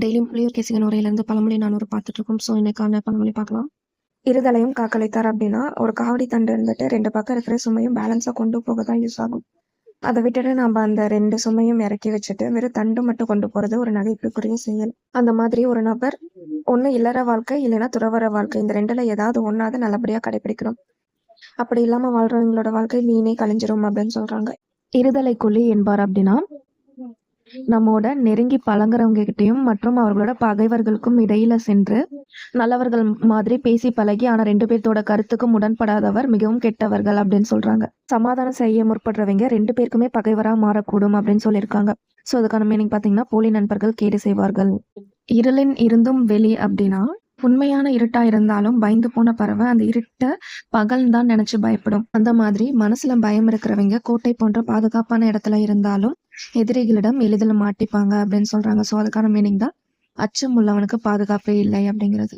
டெய்லியும் புளியூர் கேசிகன் உரையிலேருந்து பழமொழி 400 பார்த்துட்டு இருக்கோம். ஸோ இன்னைக்கான பழமொழி பார்க்கலாம். இருதலையும் காக்கலைத்தார் அப்படின்னா, ஒரு காவடி தண்டு இருந்துட்டு 2 பக்கம் இருக்கிற சுமையும் பேலன்ஸாக கொண்டு போக தான் யூஸ் ஆகும். அதை விட்டுட்டு நம்ம அந்த 2 சுமையும் இறக்கி வச்சுட்டு வெறும் தண்டு மட்டும் கொண்டு போகிறது ஒரு நகைப்புக்குரிய செயல். அந்த மாதிரி ஒரு நபர் ஒன்று இல்லற வாழ்க்கை இல்லைன்னா துறவற வாழ்க்கை, இந்த 2ல் ஏதாவது ஒன்றாவது நல்லபடியாக கடைபிடிக்கணும். அப்படி இல்லாமல் வாழ்றவங்களோட வாழ்க்கை வீணே கழிஞ்சிரும் அப்படின்னு சொல்கிறாங்க. இருதலை கொல்லி என்பார் அப்படின்னா, நம்மோட நெருங்கி பழங்குறவங்க கிட்டயும் மற்றும் அவர்களோட பகைவர்களுக்கும் இடையில சென்று நல்லவர்கள் மாதிரி பேசி பழகி ஆனா 2 பேர்த்தோட கருத்துக்கும் உடன்படாதவர் மிகவும் கெட்டவர்கள் அப்படின்னு சொல்றாங்க. சமாதானம் செய்ய முற்படுறவங்க 2 பேருக்குமே பகைவரா மாறக்கூடும் அப்படின்னு சொல்லியிருக்காங்க. ஸோ அதுக்கான மீனிங் பார்த்தீங்கன்னா, போலி நண்பர்கள் கேடு செய்வார்கள். இருளின் இருந்தும் வெளி அப்படின்னா, உண்மையான இருட்டா இருந்தாலும் பயந்து போன பறவை அந்த இருட்டை பகல் தான் நினைச்சு பயப்படும். அந்த மாதிரி மனசுல பயம் இருக்கிறவங்க கோட்டை போன்ற பாதுகாப்பான இடத்துல இருந்தாலும் எதிரிகளிடம் எளிதில் மாட்டிப்பாங்க அப்படின்னு சொல்றாங்க. ஸோ அதுக்கான மீனிங் தான் அச்சம் உள்ளவனுக்கு பாதுகாப்பே இல்லை அப்படிங்கிறது.